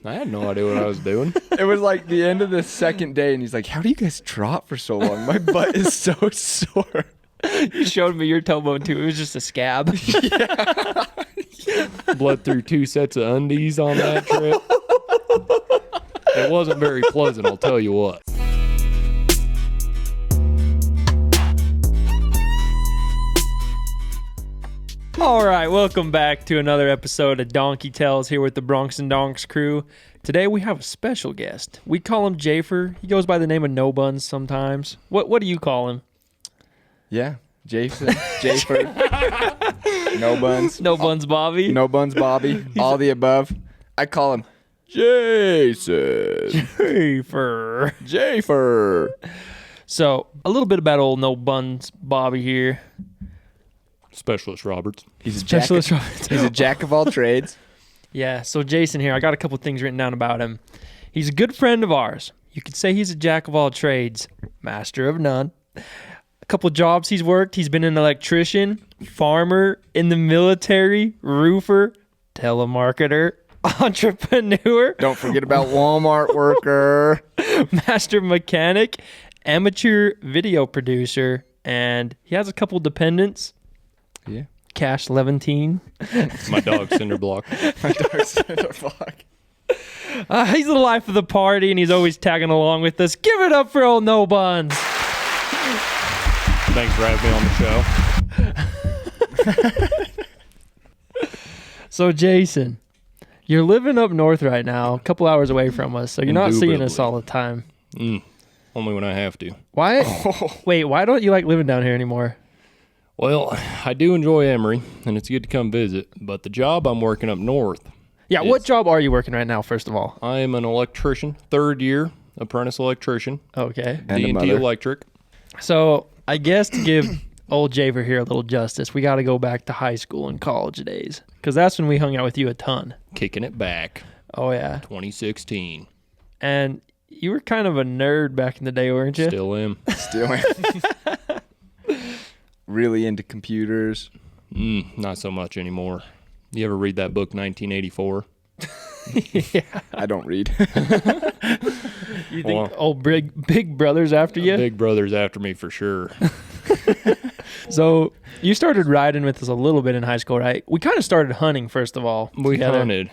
I had no idea what I was doing. It was like the end of the second day, and he's like, "How do you guys trot for so long? My butt is so sore." You showed me your toe bone too. It was just a scab. Bled through 2 sets of undies on that trip. It wasn't very pleasant, I'll tell you what. All right, welcome back to another episode of Donkey Tales here with the Bronx and Donks crew. Today we have a special guest. We call him Jafer. He goes by the name of No Buns sometimes. What do you call him? Yeah, Jason, Jafer, No Buns, No Buns Bobby. No Buns Bobby, all the above. I call him Jason, Jafer. Jafer. So a little bit about old No Buns Bobby here. Specialist Roberts. He's a Specialist jack. Roberts. He's a jack of all trades. Yeah, so Jason here, I got a couple things written down about him. He's a good friend of ours. You could say he's a jack of all trades, master of none. A couple jobs he's worked. He's been an electrician, farmer, in the military, roofer, telemarketer, entrepreneur, Don't forget about Walmart worker. master mechanic, amateur video producer, and he has a couple dependents. Yeah. Cash Levantine. My dog, Cinderblock. My dog's Cinder Block. He's the life of the party, and he's always tagging along with us. Give it up for old No Buns. Thanks for having me on the show. So, Jason, you're living up north right now, a couple hours away from us, so you're not seeing us all the time. Only when I have to. Why? Wait, why don't you like living down here anymore? Well, I do enjoy Emory, and it's good to come visit, but the job I'm working up north. Yeah, what job are you working right now, first of all? I am an electrician, 3rd year apprentice electrician, Okay. And a D&T mother. Electric. So, I guess to give old Javer here a little justice, we got to go back to high school and college days, because that's when we hung out with you a ton. Kicking it back, Oh, yeah. 2016. And you were kind of a nerd back in the day, weren't you? Still am. Still really into computers. Not so much anymore. You ever read that book, 1984? I don't read. You think old big brother's after you? Big brother's after me for sure. So you started riding with us a little bit in high school, right? We kind of started hunting, first of all. We together. hunted.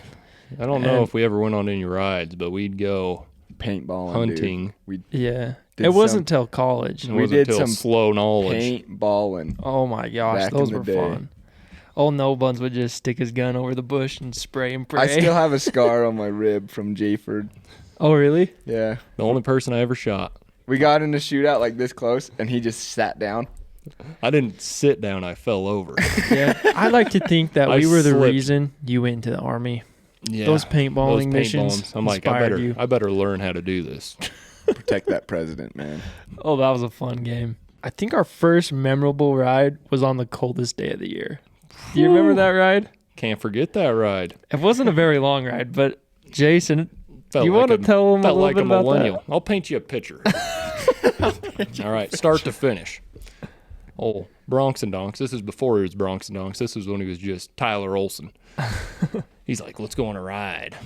I don't know And- if we ever went on any rides, but we'd go Paintballing, hunting. Dude. Yeah. Did It wasn't some- till college. It We wasn't did until some slow knowledge. Paintballing. Oh my gosh, Back those in the were day. fun. Old No Buns would just stick his gun over the bush and spray and pray. I still have a scar on my rib from Jayford. Oh, really? Yeah. The only person I ever shot. We got in a shootout like this close, and he just sat down. I didn't sit down. I fell over. Yeah. I like to think that I we were the slipped. reason you went into the Army. Yeah, Those paintballing missions paintballs. I'm like, inspired I better learn how to do this. Protect that president, man. Oh, that was a fun game. I think our first memorable ride was on the coldest day of the year. Do you remember that ride? Can't forget that ride. It wasn't a very long ride, but Jason, Felt you like want to tell them a felt little like bit a about millennial. I'll paint you a picture. All right, start to finish. Oh, Bronx and Donks. This is before he was Bronx and Donks. This is when he was just Tyler Olson. He's like, let's go on a ride.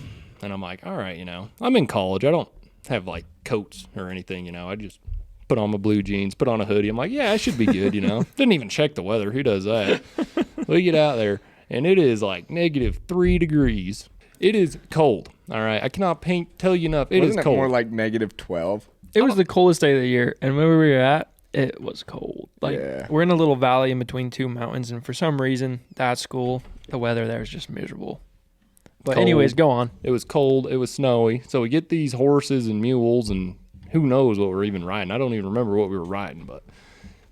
And I'm like, all right, I'm in college. I don't have like coats or anything, I just put on my blue jeans, put on a hoodie. I'm like, yeah, I should be good, Didn't even check the weather. Who does that? We get out there, and it is like -3 degrees. It is cold. All right, I cannot tell you enough. It is Wasn't it cold. more like -12? It was the coldest day of the year, and where we were at, it was cold. Like, Yeah. we're in a little valley in between two mountains, and for some reason, that school, the weather there is just miserable. But Cold. anyways, go on. It was cold. It was snowy. So we get these horses and mules, and who knows what we're even riding. I don't even remember what we were riding, but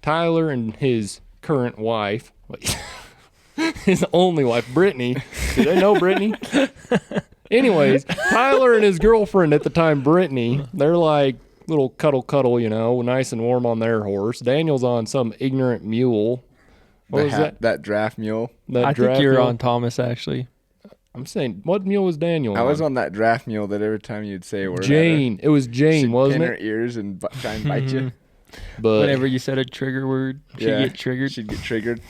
Tyler and his current wife, his only wife, Brittnee. Did I know Brittnee? Anyways, Tyler and his girlfriend at the time, Brittnee, they're like little cuddle, nice and warm on their horse. Daniel's on some ignorant mule. What was that? That draft mule. That I think draft you're mule? on Thomas, actually. I'm saying, what mule was Daniel I was on that draft mule that every time you'd say a word. Jane. It was Jane, wasn't pin her it? ears and try and bite you. But Whenever you said a trigger word, she'd get triggered. She'd get triggered.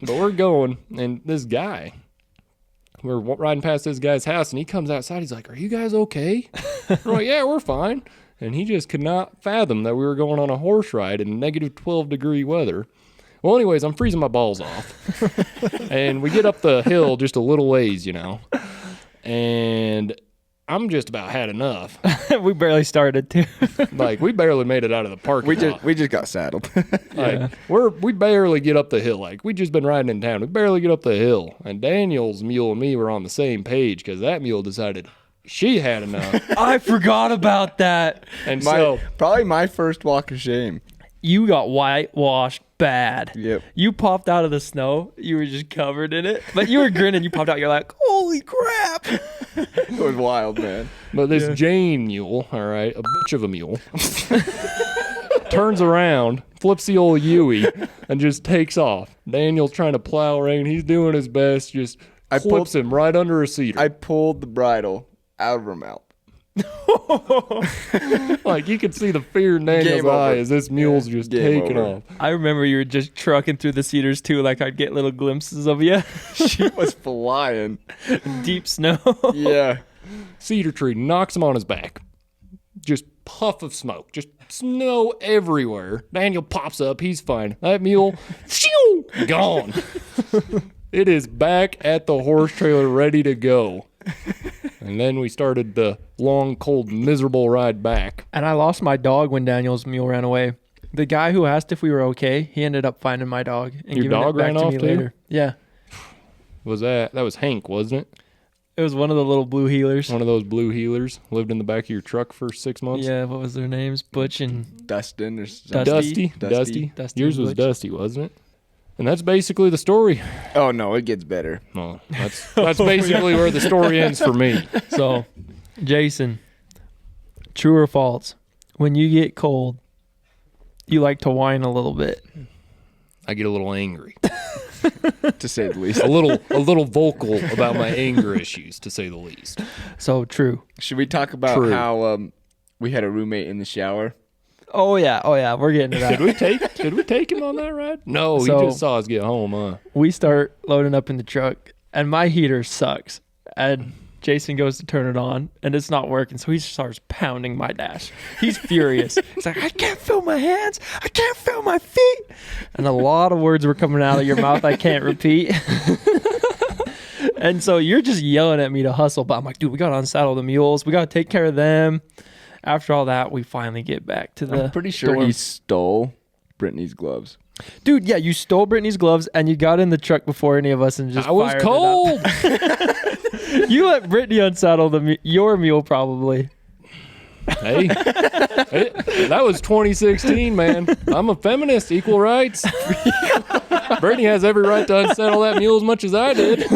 But we're going, and this guy we're riding past this guy's house, and he comes outside. He's like, "Are you guys okay?" We're like, "Yeah, we're fine." And he just could not fathom that we were going on a horse ride in negative 12-degree weather. Well, anyways, I'm freezing my balls off. And we get up the hill just a little ways, and I'm just about had enough. We barely started too. Like, we barely made it out of the parking lot. We just got saddled. Like, we barely get up the hill. Like, we just been riding in town. We barely get up the hill. And Daniel's mule and me were on the same page because that mule decided she had enough. I forgot about that. And so Probably my first walk of shame. You got whitewashed bad. Yep. You popped out of the snow. You were just covered in it. But you were grinning. You popped out. You're like, holy crap. It was wild, man. But this Jane mule, all right, a bitch of a mule, turns around, flips the old Yui, and just takes off. Daniel's trying to plow rein. He's doing his best. Just flips him right under a cedar. I pulled the bridle out of her mouth. Like, you could see the fear in Daniel's Game over. eye as this mule's just Game taking over. off. I remember you were just trucking through the cedars too. Like I'd get little glimpses of you. She was flying. Deep snow. Yeah. Cedar tree knocks him on his back. Just puff of smoke. Just snow everywhere. Daniel pops up. He's fine. That mule, phew, gone. It is back at the horse trailer ready to go. And then we started the long, cold, miserable ride back. And I lost my dog when Daniel's mule ran away. The guy who asked if we were okay, he ended up finding my dog and Your giving dog it back ran to off me too? later. Yeah. That was Hank, wasn't it? It was one of the little blue healers. One of those blue healers. Lived in the back of your truck for 6 months. Yeah, what was their names? Butch and Dustin or something. Dusty. Dusty. Dusty Yours and was Butch. Dusty, wasn't it? And that's basically the story. Oh, no, it gets better. Well, that's basically where the story ends for me. So, Jason, true or false? When you get cold, you like to whine a little bit. I get a little angry. To say the least. A little vocal about my anger issues, to say the least. So true. Should we talk about True. how we had a roommate in the shower? Oh yeah. We're getting to that. Did we take him on that ride? No, So- he just saw us get home, huh? We start loading up in the truck, and my heater sucks. And Jason goes to turn it on, and it's not working. So he starts pounding my dash. He's furious. He's like, I can't feel my hands. I can't feel my feet. And a lot of words were coming out of your mouth I can't repeat. And so you're just yelling at me to hustle. But I'm like, dude, we got to unsaddle the mules. We got to take care of them. After all that, we finally get back to the I'm pretty sure dorm. he stole Brittany's gloves. Dude, yeah, you stole Brittany's gloves, and you got in the truck before any of us and just I was fired it up. cold. You let Brittany unsaddle your mule, probably. Hey, that was 2016, man. I'm a feminist, equal rights. Brittnee has every right to unsettle that mule as much as I did.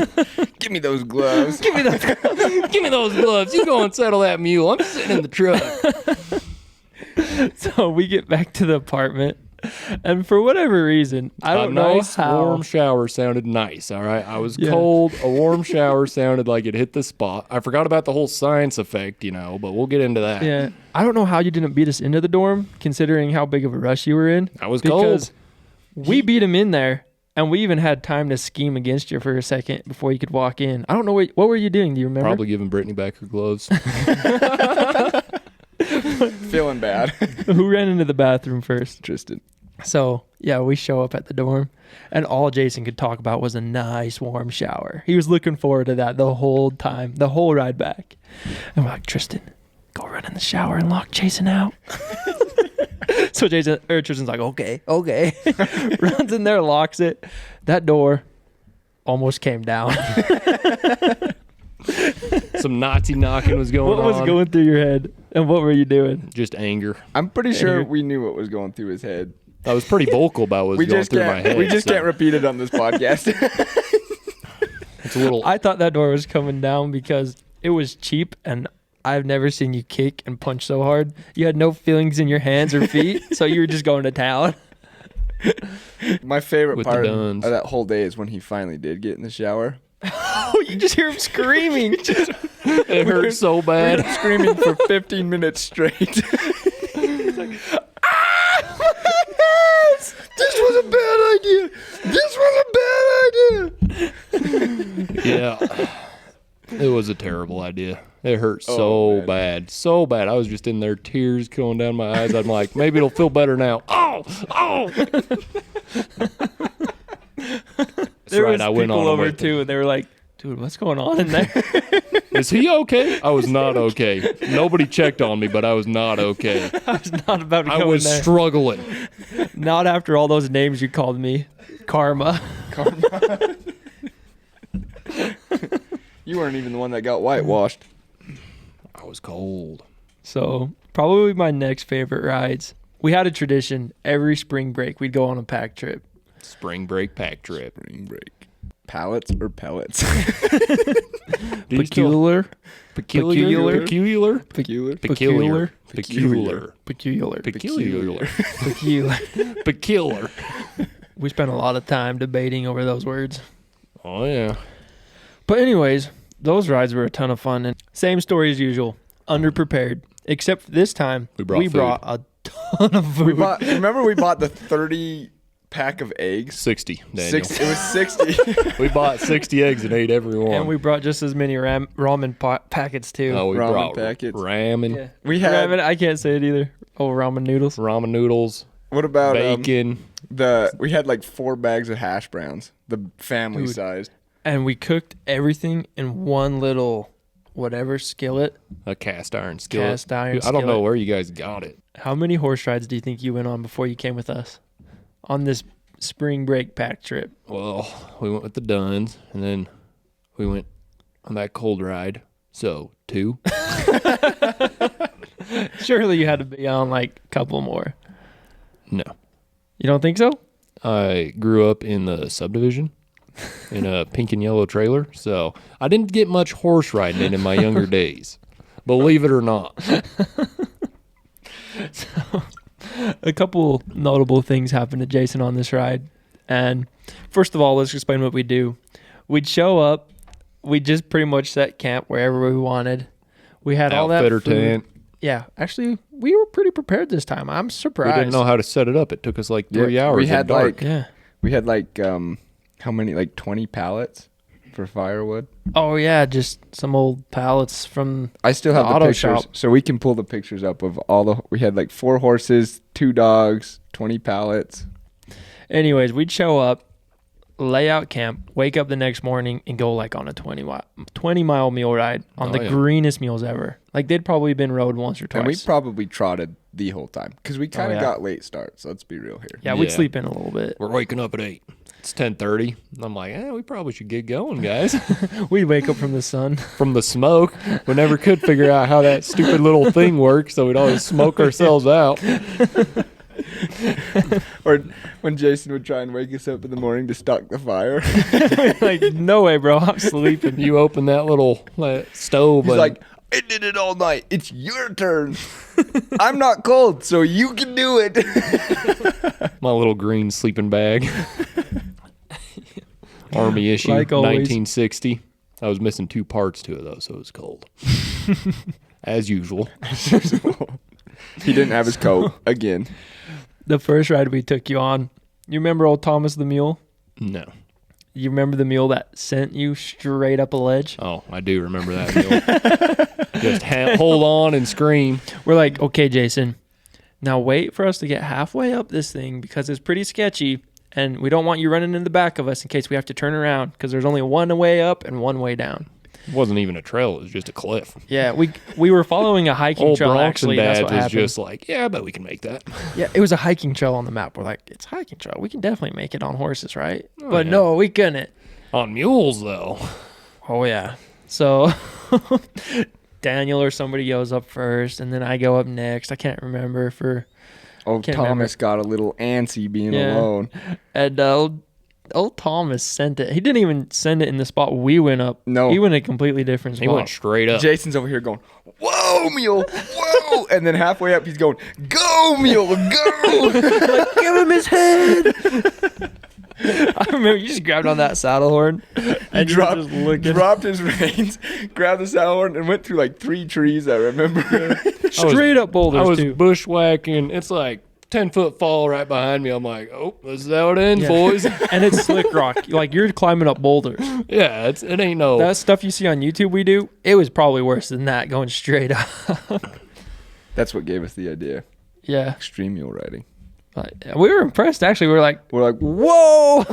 Give me those gloves. Give me the Give me those gloves. You go and settle that mule. I'm sitting in the truck. So we get back to the apartment, and for whatever reason, I don't know nice how. warm shower sounded nice. All right, I was Yeah. cold. A warm shower sounded like it hit the spot. I forgot about the whole science effect, but we'll get into that. Yeah, I don't know how you didn't beat us into the dorm, considering how big of a rush you were in. I was Because cold. we beat him in there, and we even had time to scheme against you for a second before you could walk in. I don't know what were you doing. Do you remember? Probably giving Brittany back her gloves. Feeling bad. Who ran into the bathroom first? Tristan. So, yeah, we show up at the dorm, and all Jason could talk about was a nice warm shower. He was looking forward to that the whole time, the whole ride back. And we're like, Tristan, go run in the shower and lock Jason out. So Tristan's like, okay. Runs in there, locks it. That door almost came down. Some Nazi knocking was going What on. was going through your head, and what were you doing? Just anger. I'm pretty sure Anger. we knew what was going through his head. I was pretty vocal about what was going through my head. We just so can't repeat it on this podcast. It's a little. I thought that door was coming down because it was cheap, and I've never seen you kick and punch so hard. You had no feelings in your hands or feet, so you were just going to town. My favorite With the part of Duns. that whole day is when he finally did get in the shower. Oh, you just hear him screaming. It hurt so bad. Screaming for 15 minutes straight. This was a bad idea. This was a bad idea. Yeah. It was a terrible idea. It hurt Oh, so man. bad. So bad. I was just in there, tears going down my eyes. I'm like, maybe it'll feel better now. Oh! That's There right. was I went people on over with it. too, and they were like, "Dude, what's going on in there?" Is he okay? I was not okay. Nobody checked on me, but I was not okay. I was not about to I go was in there. struggling. Not after all those names you called me. Karma. You weren't even the one that got whitewashed. I was cold. So probably my next favorite rides. We had a tradition every spring break. We'd go on a pack trip. Spring break pack trip. Spring break. Pallets or pellets? Do you still- Peculiar. Peculiar. Peculiar. Peculiar. Peculiar. Peculiar. Peculiar. Peculiar. Peculiar. Peculiar. We spent a lot of time debating over those words. Oh yeah. But anyways, those rides were a ton of fun. And same story as usual. Underprepared. Except this time, We brought food. a ton of food. Remember we bought the 30 pack of eggs? 60, Daniel. It was 60. We bought 60 eggs and ate every one. And we brought just as many ramen packets too. we ramen brought packets. ramen, Yeah. We had Ramen, I can't say it either. Oh, ramen noodles. ramen noodles, what about bacon. we had like 4 bags of hash browns, the family Dude. sized. And we cooked everything in one little whatever skillet. A cast iron skillet. Cast iron I don't know skillet. where you guys got it. How many horse rides do you think you went on before you came with us on this spring break pack trip? Well, we went with the Duns, and then we went on that cold ride. So 2. Surely you had to be on like a couple more. No. You don't think so? I grew up in the subdivision in a pink and yellow trailer, so I didn't get much horse riding in my younger days. Believe it or not. A couple notable things happened to Jason on this ride. And first of all, let's explain what we do. We'd show up. We'd just pretty much set camp wherever we wanted. We had all that Outfitter food. tent. Yeah, actually, we were pretty prepared this time. I'm We surprised. didn't know how to set it up. It took us like 3 Yeah, hours. we in had, dark. like- Yeah. We had like how many, like 20 pallets for firewood. Oh yeah, just some old pallets from. I still The have the auto pictures, shop. so we can pull the pictures up of we had like 4 horses, 2 dogs, 20 pallets. Anyways, we'd show up, lay out camp, wake up the next morning, and go like on a 20-mile mule ride on Oh, the yeah. greenest mules ever. Like they'd probably been rode once or twice. And we probably trotted the whole time because we kind of yeah. got late starts. Let's be real here. yeah, we'd Yeah. sleep in a little bit. We're waking up at 8. It's 10:30. I'm like, we probably should get going, guys. We'd wake up from the sun. From the smoke, we never could figure out how that stupid little thing works, so we'd always smoke ourselves out. Or when Jason would try and wake us up in the morning to stock the fire. Like, no way, bro. I'm sleeping. You open that little stove. He's and like, I did it all night. It's your turn. I'm not cold, so you can do it. my little green sleeping bag. Army issue, Like always. 1960. I was missing 2 parts to it, though, so it was cold. As usual. He didn't have his coat again. The first ride we took you on, you remember old Thomas the mule? No. You remember the mule that sent you straight up a ledge? Oh, I do remember that deal. Just hold on and scream. We're like, okay, Jason, now wait for us to get halfway up this thing because it's pretty sketchy, and we don't want you running in the back of us in case we have to turn around because there's only one way up and one way down. It wasn't even a trail. It was just a cliff. Yeah, we were following a hiking Old trail, Bronx actually. and That's Dad what was happened. just like, yeah, I bet we can make that. Yeah, it was a hiking trail on the map. We're like, it's a hiking trail. We can definitely make it on horses, right? Oh, But yeah. no, we couldn't. On mules, though. Oh, yeah. So Daniel or somebody goes up first, and then I go up next. I can't remember for... Old Can't Thomas got a little antsy being Yeah. alone. And old Thomas sent it. He didn't even send it in the spot we went up. No. He went a completely different spot. He went straight up. Jason's over here going, whoa, mule, whoa. And then halfway up, he's going, go, mule, go. Like, give him his head. I remember you just grabbed on that saddle horn and you were just looking. dropped his reins, grabbed the saddle horn, and went through like 3 trees, I remember. Straight up boulders, I was too. bushwhacking. It's like 10-foot fall right behind me. I'm like, oh, this is how it ends, boys. And it's slick rock. Like, you're climbing up boulders. Yeah, it ain't no. That stuff you see on YouTube we do, it was probably worse than that going straight up. That's what gave us the idea. Yeah. Extreme mule riding. But we were impressed, actually. We were like, whoa!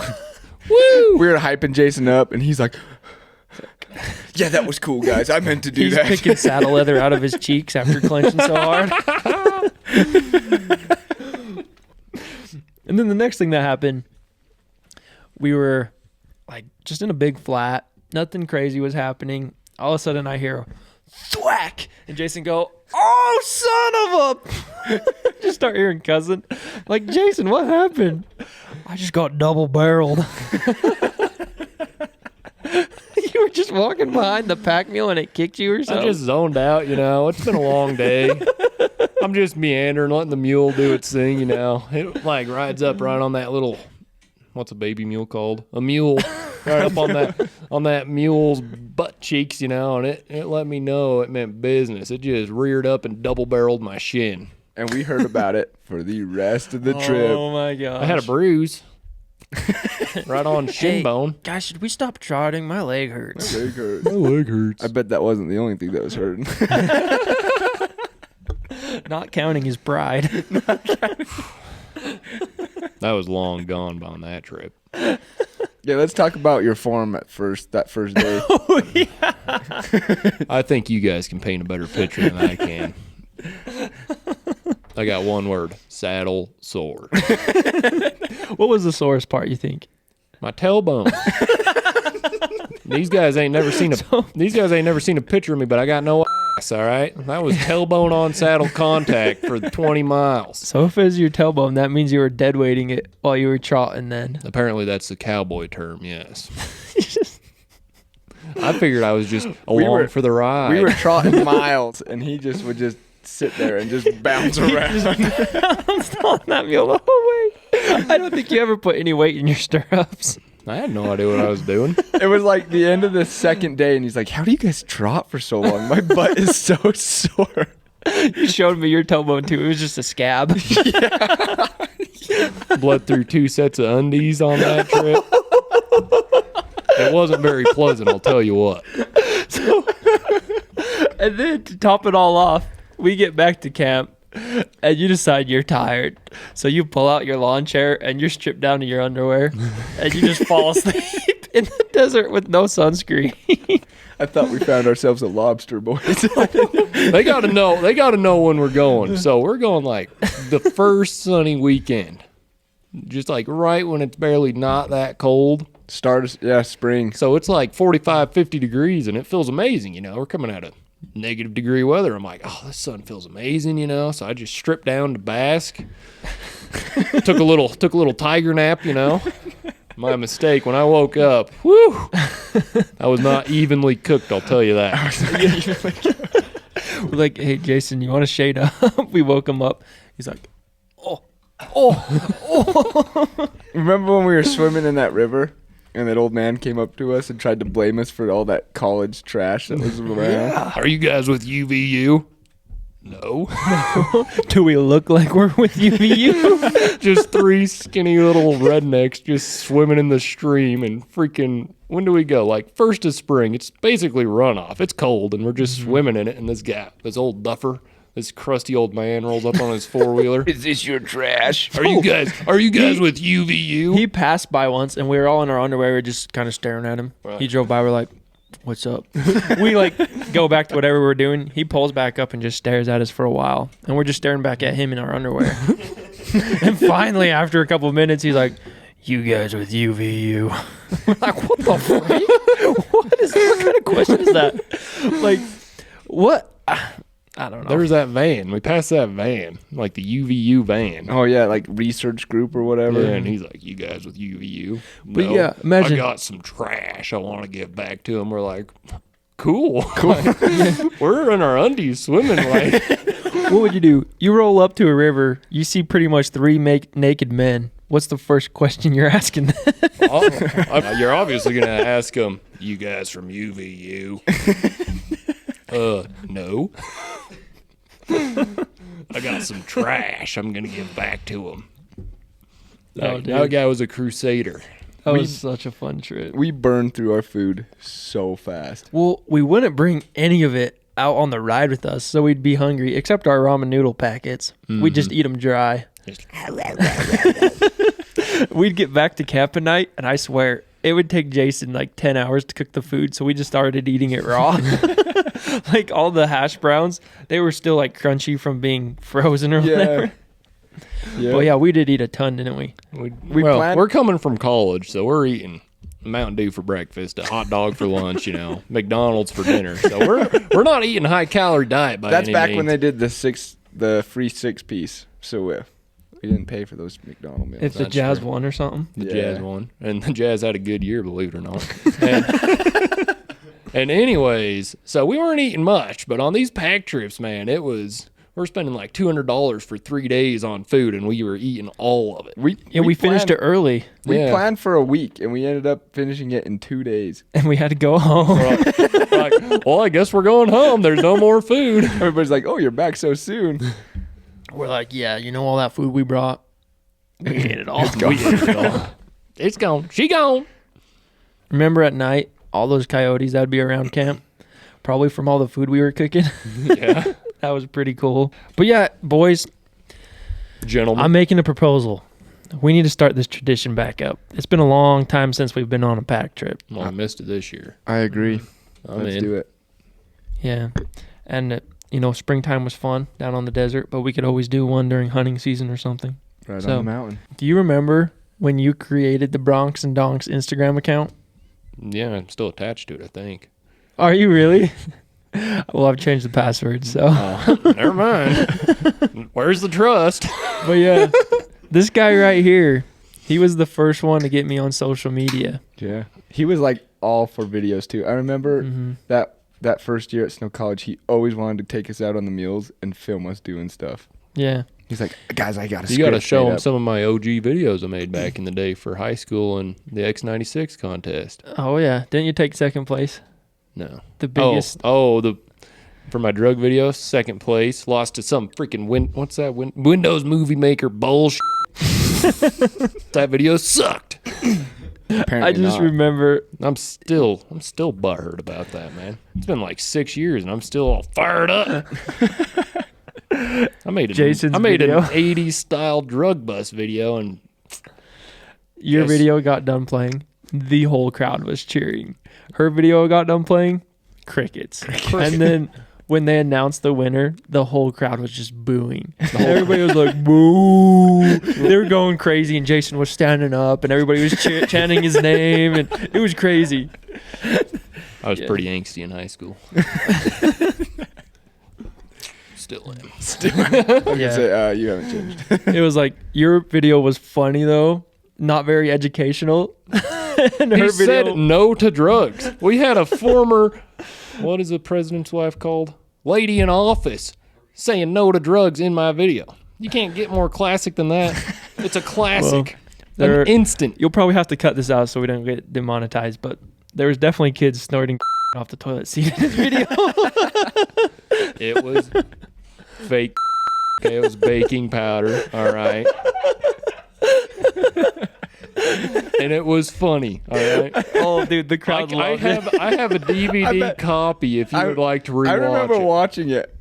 woo! We were hyping Jason up, and he's like, yeah, that was cool, guys. I meant to do He's that. picking saddle leather out of his cheeks after clenching so hard. And then the next thing that happened, we were like just in a big flat. Nothing crazy was happening. All of a sudden I hear thwack, and Jason go, oh, son of a... Just start hearing cousin. Like, Jason, what happened? I just got double barreled. You were just walking behind the pack mule and it kicked you or I something? just zoned out, It's been a long day. I'm just meandering, letting the mule do its thing, It like rides up right on that little, what's a baby mule called? A mule. Right up on that mule's butt cheeks, and it let me know it meant business. It just reared up and double barreled my shin. And we heard about it for the rest of the trip. Oh my gosh. I had a bruise. Right on shin bone. Guys, should we stop trotting? My leg hurts. My leg hurts. My leg hurts. I bet that wasn't the only thing that was hurting. Not counting his pride. That was long gone on that trip. Yeah, let's talk about your form that first day. Oh, yeah. I think you guys can paint a better picture than I can. I got one word: saddle sore. What was the sorest part, you think? My tailbone. These guys ain't never seen a picture of me, but I got no ass. All right, that was tailbone on saddle contact for 20 miles. So if it was your tailbone, that means you were dead weighting it while you were trotting then. Apparently, that's the cowboy term. Yes. I figured I was just along for the ride. We were trotting miles, and he just would just sit there and just bounce around. Bounced on that mule the whole way. I don't think you ever put any weight in your stirrups. I had no idea what I was doing. It was like the end of the second day, and he's like, how do you guys trot for so long? My butt is so sore. You showed me your tailbone too. It was just a scab. Bled through 2 sets of undies on that trip. It wasn't very pleasant, I'll tell you what. And then to top it all off, we get back to camp and you decide you're tired. So you pull out your lawn chair and you're stripped down to your underwear and you just fall asleep in the desert with no sunscreen. I thought we found ourselves a lobster, boys. They gotta know when we're going. So we're going like the first sunny weekend. Just like right when it's barely not that cold. Spring. So it's like 45, 50 degrees and it feels amazing, We're coming out of negative degree weather. I'm like, oh, this sun feels amazing, So I just stripped down to bask. took a little tiger nap, My mistake. When I woke up, whew, I was not evenly cooked, I'll tell you that. We're like, hey, Jason, you want to shade up? We woke him up. He's like, oh. Remember when we were swimming in that river? And that old man came up to us and tried to blame us for all that college trash that was around. Yeah. Are you guys with UVU? No. Do we look like we're with UVU? Just 3 skinny little rednecks just swimming in the stream and freaking, when do we go? Like first of spring. It's basically runoff. It's cold and we're just swimming in it. And this old duffer, this crusty old man rolls up on his 4-wheeler. Is this your trash? Are you guys with UVU? He passed by once and we were all in our underwear. We were just kind of staring at him. Right. He drove by. We're like, what's up? We like go back to whatever we're doing. He pulls back up and just stares at us for a while. And we're just staring back at him in our underwear. And finally, after a couple of minutes, he's like, you guys with UVU. We're like, what the fuck? What kind of question is that? Like, what? I don't know. There's that van. We passed that van, like the UVU van. Oh, yeah, like research group or whatever. Yeah, and he's like, you guys with UVU? But No, yeah, imagine- I got some trash I want to give back to him. We're like, cool. We're in our undies swimming. Like, What would you do? You roll up to a river. You see pretty much 3 naked men. What's the first question you're asking them? you're obviously going to ask them, you guys from UVU? No. I got some trash I'm gonna give back to him. Oh, That guy was a crusader. That was such a fun trip. We burned through our food so fast. Well, we wouldn't bring any of it out on the ride with us, so we'd be hungry, except our ramen noodle packets. We'd just eat them dry. We'd get back to camp at night, and I swear, it would take Jason like 10 hours to cook the food, so we just started eating it raw. Like all the hash browns, they were still like crunchy from being frozen or whatever. Yeah. But yeah, we did eat a ton, didn't we? We're coming from college, so we're eating Mountain Dew for breakfast, a hot dog for lunch, McDonald's for dinner. So we're not eating high calorie diet by That's any back means. when they did the free 6-piece. So we didn't pay for those McDonald's meals. It's the That's Jazz true. one or something. The Yeah. Jazz one. And the Jazz had a good year, believe it or not. And anyways, so we weren't eating much, but on these pack trips, man, we're spending like $200 for 3 days on food, and we were eating all of it. We finished it early, We Yeah. planned for a week, and we ended up finishing it in 2 days. and we had to go home. Well, I guess we're going home. There's no more food. Everybody's like, "Oh, you're back so soon." We're like, yeah, all that food we brought? We ate it all. We ate it all. It's gone. She gone. Remember at night, all those coyotes that would be around camp? Probably from all the food we were cooking. Yeah. That was pretty cool. But yeah, boys, Gentlemen. I'm making a proposal. We need to start this tradition back up. It's been a long time since we've been on a pack trip. Well, I missed it this year. I agree. Let's do it. Yeah. And, springtime was fun down on the desert, but we could always do one during hunting season or something. Right So- on the mountain. Do you remember when you created the Bronx and Donks Instagram account? Yeah, I'm still attached to it, I think. Are you really? Well, I've changed the password, so. Never mind. Where's the trust? But yeah, this guy right here, he was the first one to get me on social media. Yeah. He was like all for videos too. I remember that first year at Snow College, he always wanted to take us out on the mules and film us doing stuff. Yeah. He's like, "Guys, I got You got to show them some of my OG videos I made back in the day for high school and the X96 contest. Oh, yeah. Didn't you take second place? No. The biggest. For my drug video, second place. Lost to some freaking Windows Movie Maker bullshit. That video sucked. Apparently I just not. remember. I'm still butthurt about that, man. It's been like 6 years and I'm still all fired up. I made Jason's an video. 80s style drug bust video, and Your Yes. video got done playing. The whole crowd was cheering. Her video got done playing. Crickets. And then when they announced the winner, the whole crowd was just booing. Everybody was like, boo. They were going crazy, and Jason was standing up, and everybody was chanting his name, and it was crazy. I was Yeah. pretty angsty in high school. Still am. Yeah. Say, you haven't changed. It was like, your video was funny, though. Not very educational. And He her said video. no to drugs. We had a former, what is the president's wife called? Lady in office saying no to drugs in my video. You can't get more classic than that. It's a classic. there- An instant. You'll probably have to cut this out so we don't get demonetized, but there was definitely kids snorting off the toilet seat in this video. It was fake. Okay, it was baking powder. All right. And it was funny. All right. Oh, dude, the crowd I loved it. have a DVD copy if you would like to rewatch I remember it. watching it.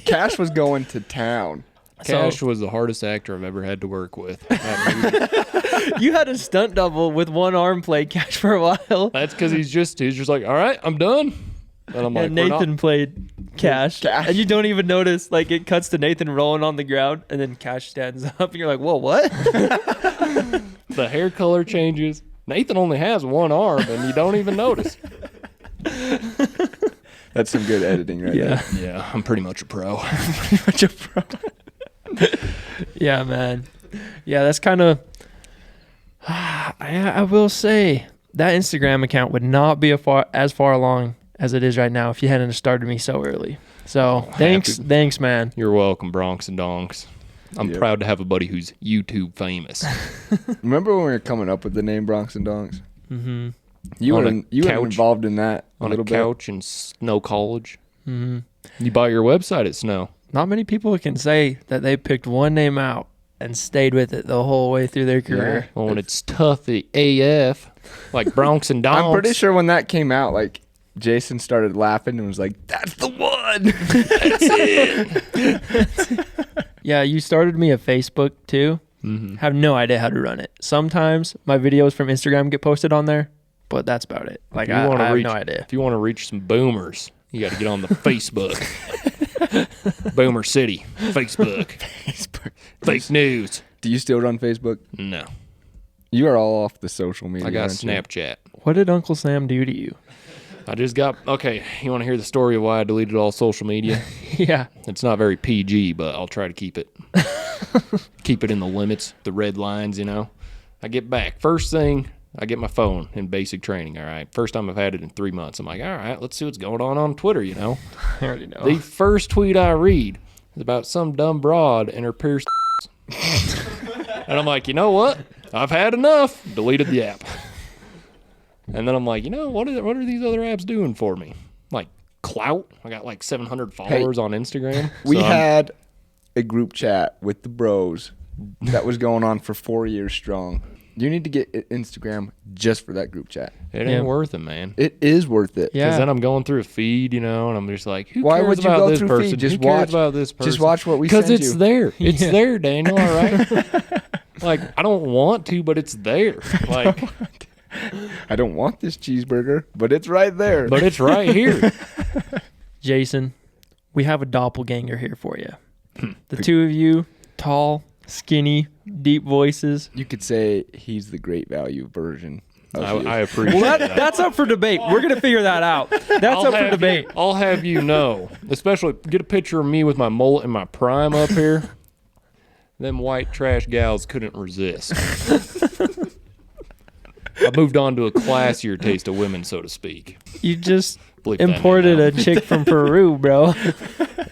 Cash was going to town. Cash was the hardest actor I've ever had to work with. That movie. You had a stunt double with one arm play Cash for a while. That's because he's just like, all right, I'm done. And I'm like, And "We're not-" Nathan played Cash. Cash. And you don't even notice, like, it cuts to Nathan rolling on the ground, and then Cash stands up, and you're like, whoa, what? the hair color changes. Nathan only has one arm, and you don't even notice. That's some good editing right there. Yeah, I'm pretty much a pro. Such a pro. Yeah, man. Yeah, that's kind of... I will say, that Instagram account would not be as far along as it is right now if you hadn't started me so early. So, thanks, man. You're welcome, Bronx and Donks. I'm Yep. proud to have a buddy who's YouTube famous. Remember when we were coming up with the name Bronx and Donks? Mm-hmm. You On were a you were couch. involved in that On a little bit. couch in Snow College. Mm-hmm. You buy your website at Snow. not many people can say that they picked one name out and stayed with it the whole way through their career. Well, when it's tough AF, like Bronx and Donks. I'm pretty sure when that came out, like Jason started laughing and was like, "That's the one." That's it. Yeah, you started me a Facebook too. Mm-hmm. Have no idea how to run it. Sometimes my videos from Instagram get posted on there, but that's about it. Like I have no idea. If you want to reach some boomers, you got to get on the Facebook. Boomer City, Facebook. Fake news. Do you still run Facebook? No. You are all off the social media. I got aren't you? Snapchat. What did Uncle Sam do to you? I just got, okay, you want to hear the story of why I deleted all social media? Yeah. It's not very PG, but I'll try to keep it. Keep it in the limits, the red lines, you know. I get back. First thing, I get my phone in basic training, all right? First time I've had it in 3 months. I'm like, all right, let's see what's going on Twitter, you know. I already know. The first tweet I read is about some dumb broad and her pierced and I'm like, you know what? I've had enough. Deleted the app. And then I'm like, you know, what are these other apps doing for me? Like clout. I got like 700 followers on Instagram. We had a group chat with the bros that was going on for 4 years strong. You need to get Instagram just for that group chat. It ain't worth it, man. It is worth it. Yeah. Because then I'm going through a feed, you know, and I'm just like, who Why cares would you about go this through person? feed? Just who cares watch- about this person? Just watch what we Because send it's you. there. It's there, Daniel, all right? Like, I don't want to, but it's there. Like, I don't want this cheeseburger, but it's right there. but it's right here. Jason, we have a doppelganger here for you. The two of you, tall, skinny, deep voices. You could say he's the great value version of you. I appreciate Well, that. that's up for debate. We're going to figure that out. That's up for debate. I'll have you know, especially get a picture of me with my mullet and my prime up here. Them white trash gals couldn't resist. I moved on to a classier taste of women, so to speak. You just Bleep that imported name a chick from Peru, bro.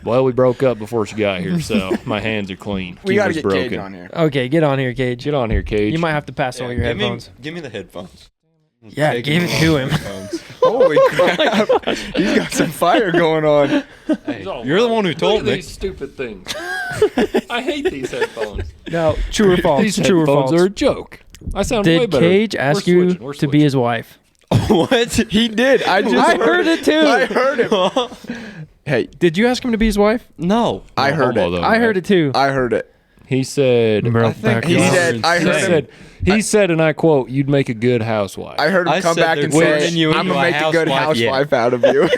Well, we broke up before she got here, so my hands are clean. We got to Keyboard's get Cage on here. Okay, get on here, Cage. Get on here, Cage. You might have to pass over your headphones. Give me the headphones. Yeah, Take give it to him. Holy crap. He's got some fire going on. Hey, you're the one who told Look at me. these stupid things. I hate these headphones. Now, true or false? These True or headphones false? are a joke. I sound way Did better. Cage ask you to be his wife? What? He did. I heard it too. I heard him. Hey, Did you ask him to be his wife? No. I heard homo, it. though, I heard it too. I heard it. He said, I think He y'all said, are I heard insane. him. he said, and I quote, "You'd make a good housewife." I heard him I come said back they're and say, turning you I'm into going to a make a good housewife, housewife out of you.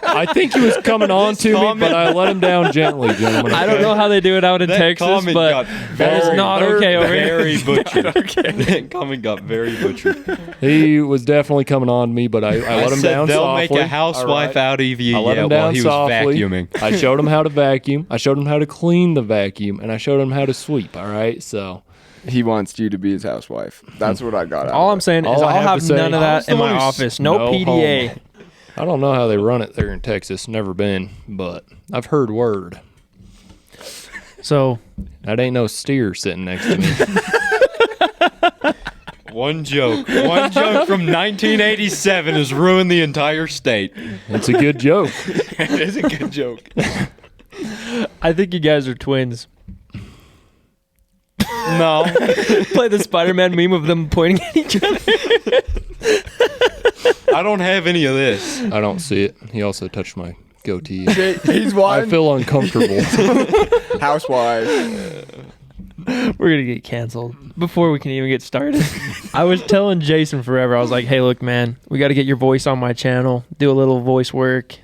I think he was coming on to me, but I let him down gently, gentlemen. I don't know how they do it out in That Texas, comment but got that is very- not okay over here. Very butchered. That comment got very butchered. He was definitely coming on to me, but I let him said down they'll softly. make a housewife All right. out of you I let him while down he was softly. vacuuming. I showed him how to vacuum. I showed him how to clean the vacuum, and I showed him how to sweep. All right, so He wants you to be his housewife. That's what I got out All of I'm it. saying is All I I'll have have to say- none of I that was the in my one who's- office. No PDA. homo. I don't know how they run it there in Texas. Never been, but I've heard word. So That ain't no steer sitting next to me. One joke from 1987 has ruined the entire state. It's a good joke. It is a good joke. I think you guys are twins. No. Play the Spider-Man meme of them pointing at each other. I don't have any of this. I don't see it. He also touched my goatee. He's I one feel uncomfortable. housewife. We're going to get canceled before we can even get started. I was telling Jason forever, I was like, hey, look, man, we got to get your voice on my channel, do a little voice work,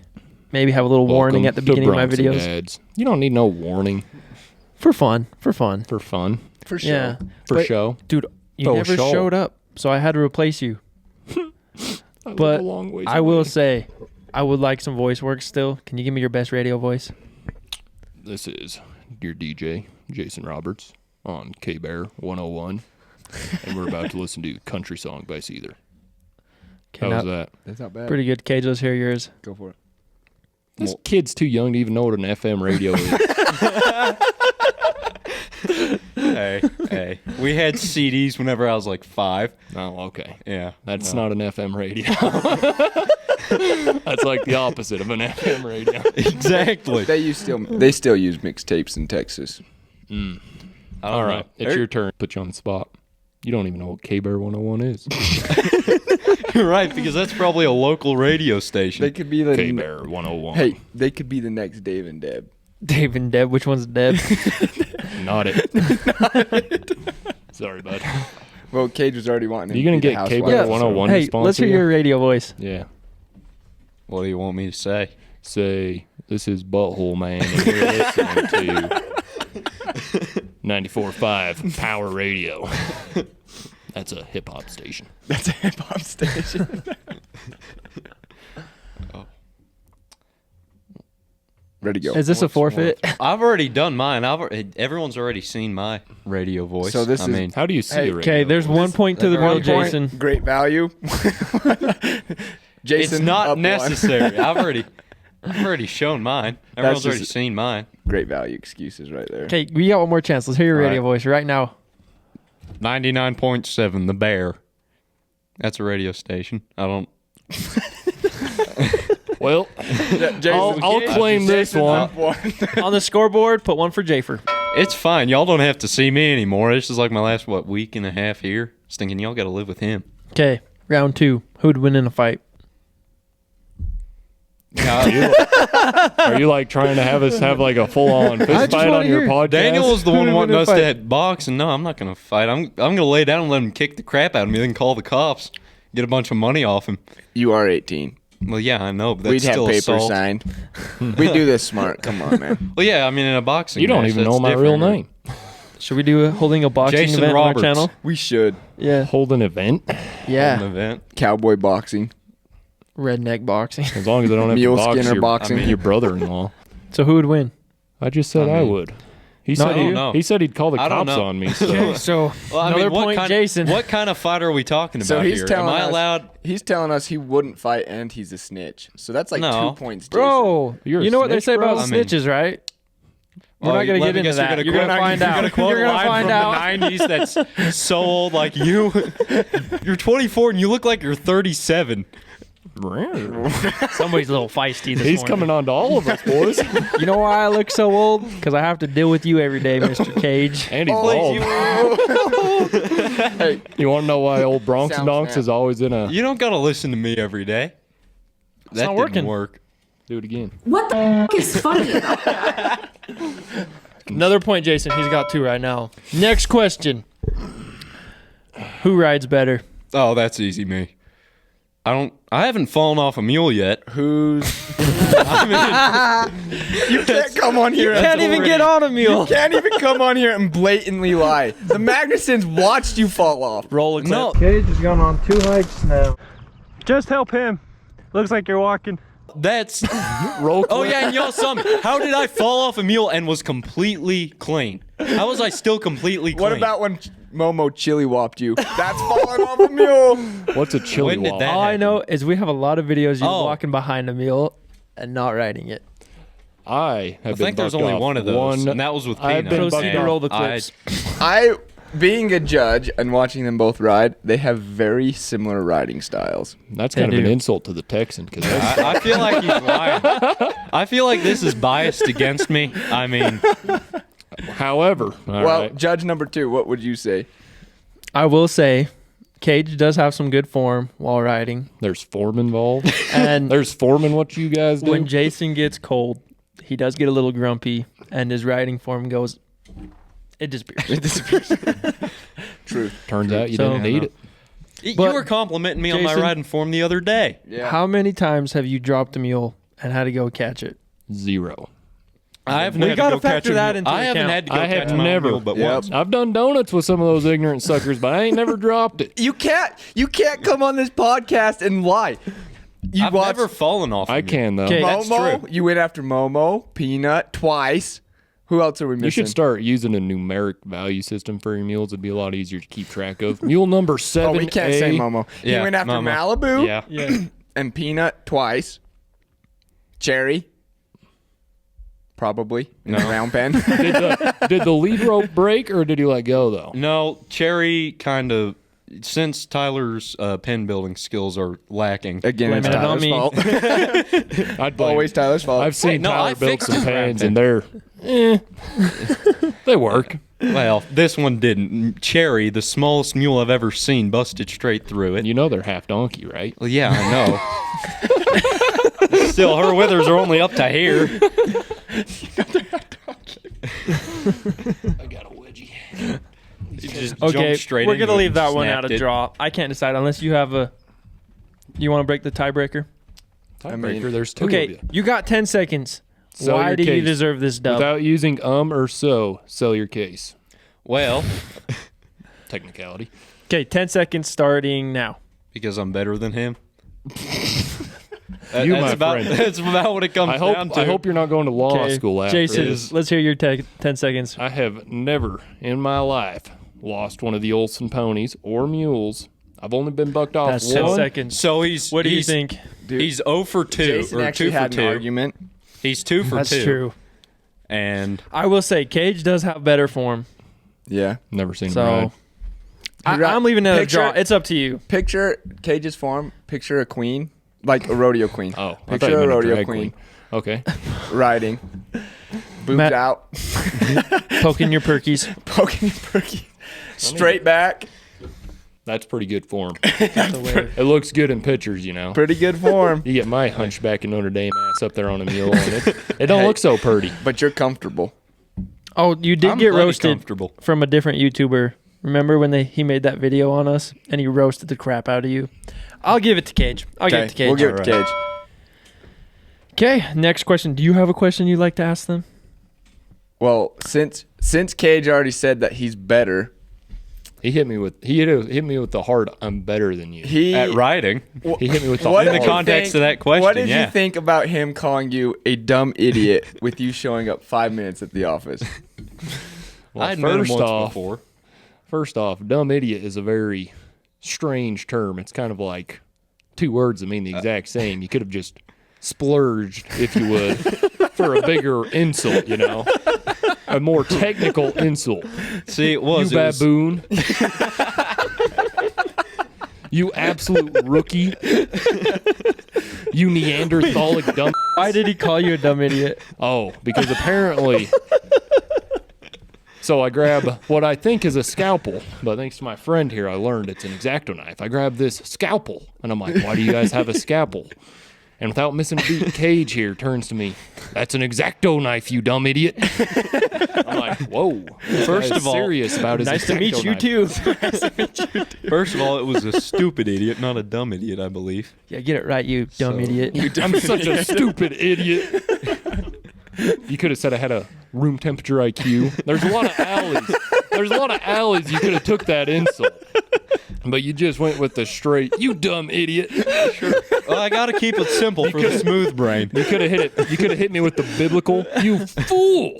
maybe have a little warning Welcome at the to beginning of my Bronx and videos. Dads. You don't need no warning For fun. For fun. for fun, For sure. Yeah. for But, show. dude, you For never sure. showed up, so I had to replace you. I live But a long ways I will away. say, I would like some voice work still. Can you give me your best radio voice? This is your DJ, Jason Roberts, on K-Bear 101. And we're about to listen to Country Song by Seether. Okay, How was now- that? That's not bad. Pretty good, Cage. Let's hear yours. Go for it. This kid's too young to even know what an FM radio is. Hey. We had CDs whenever I was like 5. Oh, okay. Yeah. That's not an FM radio. That's like the opposite of an FM radio. Exactly. They still use mixtapes in Texas. All right, it's your turn. Put you on the spot. You don't even know what K-Bear 101 is. You're right, because that's probably a local radio station. They could be the K-Bear 101. Hey, they could be the next Dave and Deb. Dave and Deb. Which one's Deb? Not it. Sorry, bud. Well, Cage was already wanting. You gonna get K-Bear 101 to Hey, sponsor let's hear you? your radio voice. Yeah. What do you want me to say? Say, this is Butthole Man, and you're listening to 94.5 Power Radio. That's a hip-hop station. That's a hip hop station. Ready to go. Is this a forfeit? I've already done mine. Everyone's already seen my radio voice. So this is- How do you see Hey, a radio? Okay, there's 1 point to the real 1 point, Jason. Great value. Jason, it's not up 1. necessary. I've already shown mine. Everyone's already just- seen mine. Great value excuses right there. Okay, we got one more chance. Let's hear your All radio right. voice right now. 99.7, The Bear. That's a radio station. I don't. Well, Jason, I'll claim this Jason's one. up 1. On the scoreboard, put one for Jafer. It's fine. Y'all don't have to see me anymore. This is like my last week and a half here. I was thinking y'all got to live with him. Okay, round 2. Who'd win in a fight? Are you like trying to have us have like a full-on fist just fight wanna on your hear. podcast? Daniel was the one Who'd wanting win in a us fight? to box, and no, I'm not going to fight. I'm going to lay down and let him kick the crap out of me, then call the cops, get a bunch of money off him. You are 18. Well, yeah, I know, but that's We'd have still papers assault. signed. We do this smart. Come on, man. Well, yeah, I mean, in a boxing You don't match, even know that's my real different. name. Should we do holding a boxing Jason event Roberts. on our channel? We should. Yeah. Hold an event. An Yeah. event. Cowboy boxing. Redneck boxing. As long as I don't have Mule to box Skinner your, boxing. your brother-in-law. So who would win? I just said I mean, would. He Not said you? No. he said he'd call the I don't cops know. on me. So So Well, I another mean, what point, kind, Jason. What kind of fighter are we talking about So he's here? telling Am I us allowed? He's telling us he wouldn't fight and he's a snitch. So that's like No. 2 points, Jason. Bro, You're a you know what they snitch, say bro? about I mean- snitches, right? We're Oh, not going to let get me into guess that. You're going to find out. You're going to find out. From the 90s that's so old like you. You're 24 and you look like you're 37. Somebody's a little feisty this he's morning. coming on to all of us, boys. You know why I look so old? Because I have to deal with you every day, Mr. Cage. And he's bald. Hey, You want to know why old Bronx and Sound Donks snap. is always in a... You don't got to listen to me every day. That not didn't working. work. Do it again. What the is funny about that? Another point, Jason. He's got 2 right now. Next question. Who rides better? Oh, that's easy, me. I haven't fallen off a mule yet. who's... I You can't come on here. and- Can't even get on a mule. Can't even come on here and blatantly lie. The Magnusons watched you fall off. Roll a clip. No. Cage has gone on 2 hikes now. Just help him. Looks like you're walking. that's. Roll Oh yeah, and y'all saw me. How did I fall off a mule and was completely clean? How was I still completely clean? What about when Momo chili whopped you? That's falling off a mule. What's a chili When did wall? that All I happen? know is we have a lot of videos you Oh. walking behind a mule and not riding it. I have I think there's bucked only off one of those, and that was with I've Peanut. been Proceed bucked to off. roll the I- clips. Being a judge and watching them both ride, they have very similar riding styles. That's They kind of an do. insult to the Texan because I feel like he's lying. I feel like this is biased against me. I mean, however, all Well, right. judge number 2, what would you say? I will say, Cage does have some good form while riding. There's form involved. And There's form in what you guys do. when Jason gets cold, he does get a little grumpy, and his riding form goes, it disappears. Truth. Turns out you So- didn't need it. you But, were complimenting me on my Jason- riding form the other day. Yeah. How many times have you dropped a mule and had to go catch it? 0. I haven't We had gotta to go catch factor a that mule. into I haven't account. had to go I catch have my never. mule but Yep. once. I've done donuts with some of those ignorant suckers, but I ain't never dropped it. You can't come on this podcast and lie. You I've watched never fallen off. I a mule. can though. Okay. That's Momo. true. You went after Momo, Peanut twice. Who else are we missing? You should start using a numeric value system for your mules. It'd be a lot easier to keep track of. Mule number 7. Oh, we can't say Momo. He Yeah, went after Momo. Malibu Yeah. Yeah. and Peanut twice. Cherry. probably in a round pen. Did the lead rope break or did he let go though? No, Cherry kind of, since Tyler's pen building skills are lacking. Again, it's Blame it on Tyler's me. fault. I'd blame Always Tyler's fault. I've seen no, Tyler I build fixed some his pans round and they're they work. Well, this one didn't. Cherry, the smallest mule I've ever seen, busted straight through it. You know they're half donkey, right? Well, yeah, I know. Still, her withers are only up to here. I got a wedgie. He just Okay, jumped straight we're into gonna it leave and that one snapped out of it. draw. I can't decide unless you have a. You want to break the tiebreaker? Tiebreaker, there's two of Okay, you. you got 10 seconds. Sell Why your do you case. deserve this dub? Without using or so, sell your case. Well, Technicality. Okay, 10 seconds starting now. because I'm better than him. You, my about, friend. That's about what it comes down to. I hope you're not going to law Okay, school after Jason, this. let's hear your 10 seconds. I have never in my life lost one of the Olsen ponies or mules. I've only been bucked off That's 10 one. seconds. So he's. What do you he's- think? Dude, He's 0 for 2 Jason or actually 2 for had 2. an argument. He's 2 for That's 2. true. And I will say, Cage does have better form. Yeah. Never seen him So ride. I'm leaving it at a Picture- draw. It's up to you. Picture Cage's form. Picture a queen, like a rodeo queen. Oh, I thought Picture you a meant rodeo drag queen Okay. riding, boobs Matt- out, Poking your perkies. poking your perky, straight back. That's pretty good form. It looks good in pictures, you know. Pretty good form. You get my hunchback in Notre Dame ass up there on a mule, and it don't look so pretty. But you're comfortable. Oh, you did I'm get plenty roasted comfortable. from a different YouTuber. Remember when he made that video on us and he roasted the crap out of you? I'll give it to Cage. I'll give it to Cage. We'll give it to Alright. Cage. Okay, next question. Do you have a question you'd like to ask them? Well, since Cage already said that he's better, He hit me with the hard. I'm better than you. he at riding, He hit me with the What hard. did the you context think- of that question, What did yeah. you think about him calling you a dumb idiot with you showing up 5 minutes at the office? Well, I'd met him first once off, before. First off, dumb idiot is a very strange term. It's kind of like two words that mean the exact same. You could have just splurged, if you would, for a bigger insult, you know? A more technical insult. See, it was. You it was- baboon. You absolute rookie. You Neanderthalic dumb. Why did he call you a dumb idiot? Oh, because apparently. So I grab what I think is a scalpel, but thanks to my friend here, I learned it's an X-Acto knife. I grab this scalpel, and I'm like, why do you guys have a scalpel? And without missing a beat, Cage here turns to me, that's an X-Acto knife, you dumb idiot. I'm like, whoa. First of all, serious about his Nice to meet X-Acto you knife. too. First of all, it was a stupid idiot, not a dumb idiot, I believe. Yeah, get it right, you dumb So- idiot. I'm such a stupid idiot. You could have said I had a room temperature IQ. There's a lot of alleys. There's a lot of alleys you could have took that insult. But you just went with the straight, you dumb idiot. Well, I got to keep it simple for the smooth brain. You could have hit it. You could have hit me with the biblical, you fool.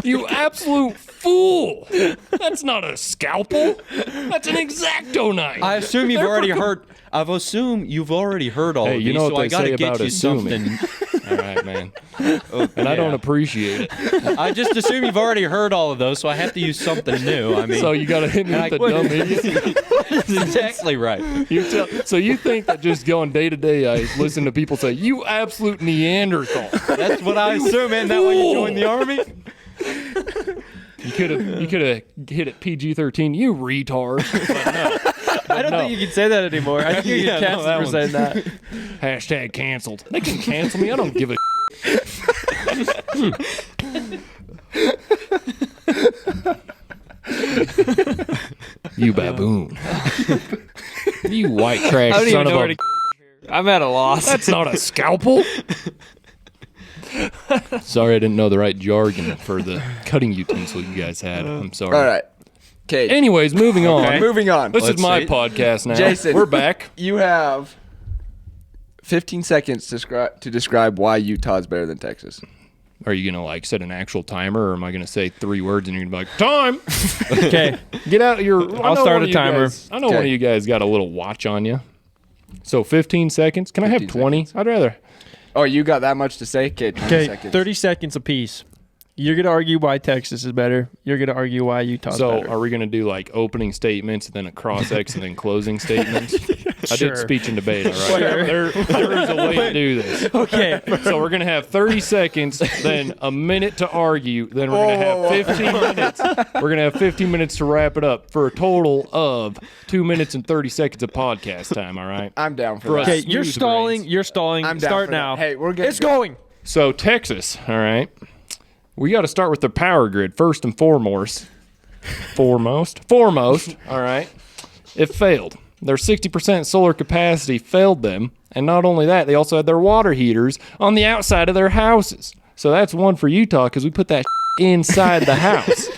You absolute fool. That's not a scalpel. That's an X-Acto knife. I assume you've already heard. I've assumed you've already heard all Hey, of you these, know so what I they got to say get about you assuming. something. All right, man. And I don't appreciate it. I just assume you've already heard all of those, so I have to use something new. I mean, So you got to hit me with the dumb idiot. that's exactly right. So you think that just going day to day, I listen to people say, "You absolute Neanderthal." That's what I assume. And that when you join the army, You could have hit it PG-13. You retard. But no. I don't think you can say that anymore. I think you Yeah, get no, canceled that for one's- saying that. Hashtag canceled. They can cancel me. I don't give a. You baboon. You white trash I don't even son know where of to. a. I'm at a loss. That's not a scalpel. Sorry, I didn't know the right jargon for the cutting utensil you guys had. I'm sorry. All right. Cage. Anyways, moving on. Moving on. This is Let's my see. podcast now. Jason. We're back. You have 15 seconds to describe why Utah's better than Texas. Are you gonna like set an actual timer, or am I gonna say 3 words and you're gonna be like, time? Okay. Get out your. I'll start a timer. I know one of you guys got a little watch on you. So 15 seconds. Can I have 15 20? I'd rather. Oh, you got that much to say? Okay, 20 Okay, seconds. 30 seconds apiece. You're going to argue why Texas is better. You're going to argue why Utah's So better. are we going to do like opening statements and then a cross-X and then closing statements? I Sure. did speech and debate, all right? Sure. There is a way to do this. Okay. So we're going to have 30 seconds, then a minute to argue, then we're going to have 15 minutes. We're going to have 15 minutes to wrap it up for a total of 2 minutes and 30 seconds of podcast time, all right? I'm down for For that. us. Okay, you're Smooth stalling. brains. You're stalling. I'm down Start for that. now. Hey, we're good. It's going. So Texas, all right? We got to start with the power grid first and foremost. Foremost, all right? It failed. Their 60% solar capacity failed them. And not only that, they also had their water heaters on the outside of their houses. So that's one for Utah because we put that inside the house.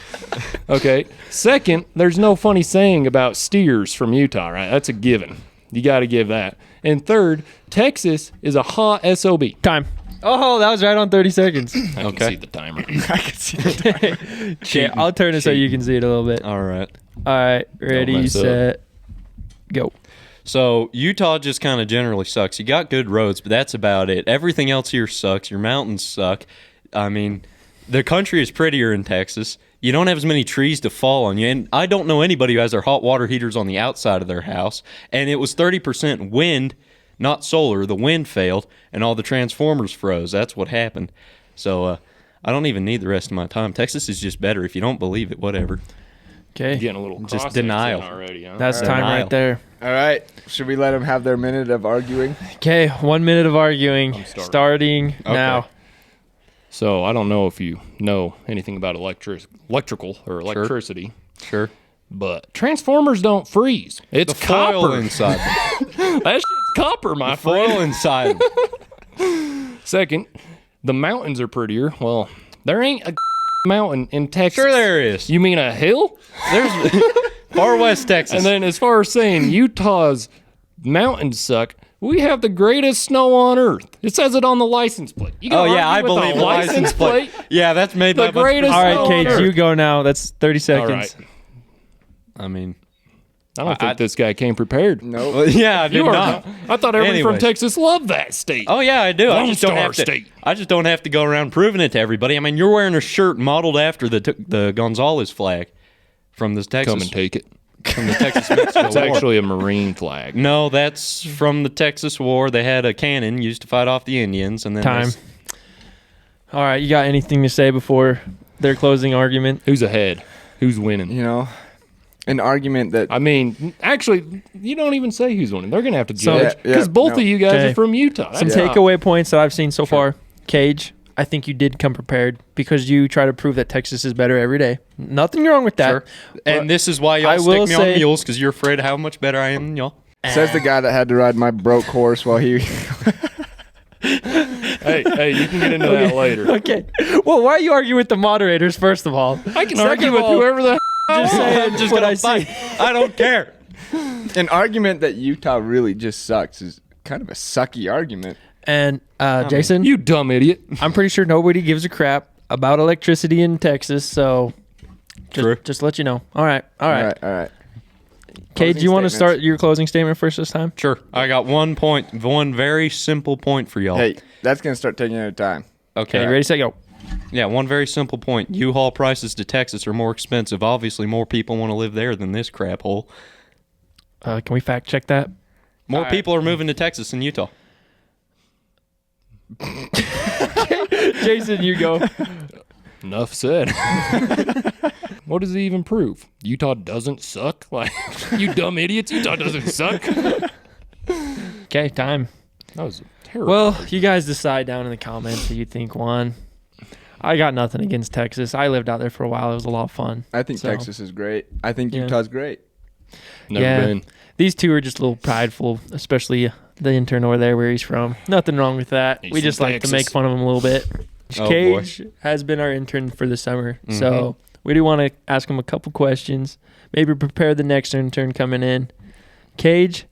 Okay. Second, there's no funny saying about steers from Utah, right? That's a given. You got to give that. And third, Texas is a hot SOB. Time. Oh, that was right on 30 seconds. I can see the timer. I can see the Okay, I'll turn it so you can see it a little bit. All right. All right, ready, mess up. set, go. So Utah just kind of generally sucks. You got good roads, but that's about it. Everything else here sucks. Your mountains suck. I mean, the country is prettier in Texas. You don't have as many trees to fall on you. And I don't know anybody who has their hot water heaters on the outside of their house. And it was 30% wind, not solar. The wind failed, and all the transformers froze. That's what happened. So I don't even need the rest of my time. Texas is just better. If you don't believe it, whatever. Okay, Getting a little Just cross-X denial. in already, huh? that's time Denial. right there. All right. Should we let them have their minute of arguing? Okay, 1 minute of arguing. I'm starting. Starting now. So I don't know if you know anything about electrical or electricity, Sure. but transformers don't freeze. It's The foil copper. inside. That shit's copper, my Foil friend. inside. Second, the mountains are prettier. Well, there ain't a mountain in Texas. Sure there is. You mean a hill? There's far west Texas. And then as far as saying Utah's mountains suck, we have the greatest snow on earth. It says it on the license plate. You oh gonna yeah, I argue with believe the the license plate. Yeah, that's made The that much greatest- All right, Oh, Cage, Earth. you go now. That's 30 All seconds. right. I mean, I don't think this guy came prepared. No. well, yeah, I did You are not. I thought everybody from Anyways. Texas loved that state. Oh yeah, I do. I Lone just don't Star have to. State. I just don't have to go around proving it to everybody. I mean, you're wearing a shirt modeled after the Gonzales flag from the Texas Come and take it. from the Texas Mexico It's War. actually a Marine flag. No, that's from the Texas War. They had a cannon used to fight off the Indians, and then Time. they- All right, you got anything to say before their closing argument? Who's ahead? Who's winning? You know, an argument that I mean, actually, you don't even say who's winning. They're going to have to So- judge because both of you guys Okay. are from Utah. Some That's tough. takeaway points that I've seen so far. Cage, I think you did come prepared because you try to prove that Texas is better every day. Nothing wrong with that. Sure. And this is why I y'all will stick me say- on mules because you're afraid of how much better I am than y'all. says the guy that had to ride my broke horse while he. Hey, you can get into that later. Okay. Well, why are you arguing with the moderators, first of all? I can Second argue of with all, whoever the Just saying Just what gonna I see. fight. I don't care. An argument that Utah really just sucks is kind of a sucky argument. And Jason, you dumb idiot. I'm pretty sure nobody gives a crap about electricity in Texas, so True. just let you know. All right. All right. All right. Cage, Closing you want to statements. start your closing statement first this time? Sure. I got one very simple point for y'all. Hey, that's gonna start taking out time. Okay, ready, set, go. Yeah, one very simple point. U-Haul prices to Texas are more expensive. Obviously, more people want to live there than this crap hole. Can we fact check that? More people are moving to Texas than Utah. Jason, you go. Enough said. What does it even prove? Utah doesn't suck? Like, you dumb idiots, Utah doesn't suck? Okay, time. That was terrible. Well, you guys decide down in the comments who you think won. I got nothing against Texas. I lived out there for a while. It was a lot of fun. I think So, Texas is great. I think Yeah. Utah's great. Never yeah. been. These two are just a little prideful, especially the intern over there where he's from. Nothing wrong with that. He's We just from like to Texas. make fun of him a little bit. Oh, Cage has been our intern for the summer. So we do want to ask him a couple questions. Maybe prepare the next intern coming in. Cage,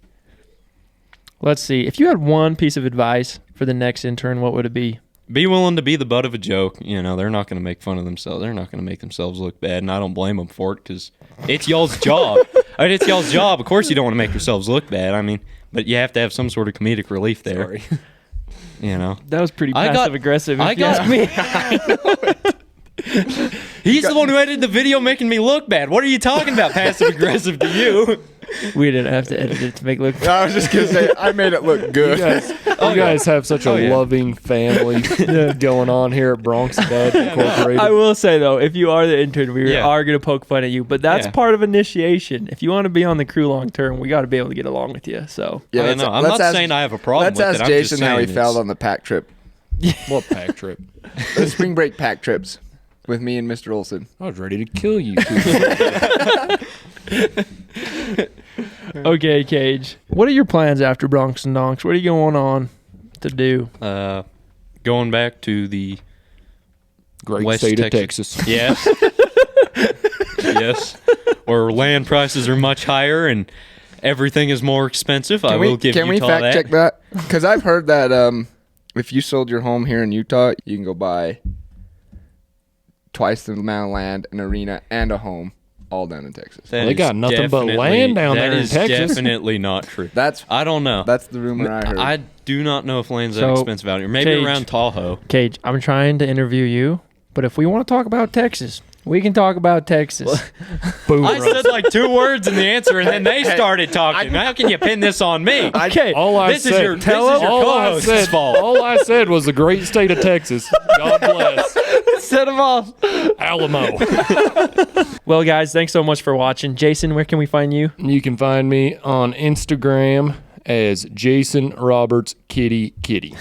let's see. If you had one piece of advice for the next intern, what would it be? Be willing to be the butt of a joke. You know, they're not going to make fun of themselves. They're not going to make themselves look bad, and I don't blame them for it because it's y'all's job. I mean, it's y'all's job. Of course you don't want to make yourselves look bad. I mean, but you have to have some sort of comedic relief there. Sorry. You know, That was pretty I got- passive aggressive. I If you ask got- me. he's the one who edited the video making me look bad. What are you talking about? Passive aggressive to you? We didn't have to edit it to make it look. I was just gonna say I made it look good. You guys have such a Oh, yeah. loving family going on here at Bronx Dad Incorporated. I will say though, if you are the intern, we Yeah. are gonna poke fun at you, but that's Yeah. part of initiation. If you want to be on the crew long term, we got to be able to get along with you. So Yeah, I let's- know. I'm let's not ask- saying I have a problem Let's with ask it. I'm just Jason how he saying felt it's- on the pack trip, What pack trip? the spring break pack trips, with me and Mr. Olson. I was ready to kill you. okay, Cage, what are your plans after Bronx and Donks? What are you going on to do? Going back to the Great West state of Texas. Texas. Yes. Yes. Where land prices are much higher and everything is more expensive. I will give can we Utah fact that. check that? Because I've heard that if you sold your home here in Utah, you can go buy twice the amount of land, an arena, and a home, all down in Texas. That They is got nothing but definitely- land down there in That is Texas. definitely not true. That's I don't know. the rumor I heard. I do not know if land's that So, expensive out here. Maybe Cage. around Tahoe. Cage, I'm trying to interview you, but if we want to talk about Texas, we can talk about Texas. Boom. I said like 2 words in the answer, and then they started talking. How can you pin this on me? Okay. All I This said, is your all co-host's fault. All I said was the great state of Texas. God bless. Set them off. Alamo. Well, guys, thanks so much for watching. Jason, where can we find you? You can find me on Instagram as Jason Roberts Kitty Kitty.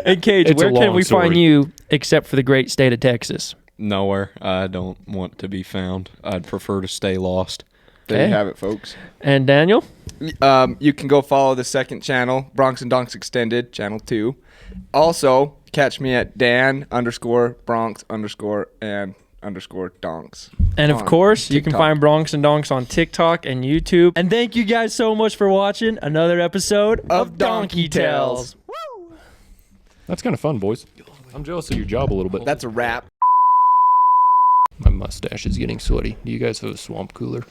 And Cage, It's a where can long we story. find you except for the great state of Texas? Nowhere. I don't want to be found. I'd prefer to stay lost. there Okay. you have it, folks. And Daniel? You can go follow the second channel, Bronx and Donks Extended, channel 2. Also, catch me at Dan_Bronx_and_Donks. And of on course, you can TikTok. find Bronx and Donks on TikTok and YouTube. And thank you guys so much for watching another episode of Donkey Tales. That's kind of fun, boys. I'm jealous of your job a little bit. That's a wrap. My mustache is getting sweaty. Do you guys have a swamp cooler?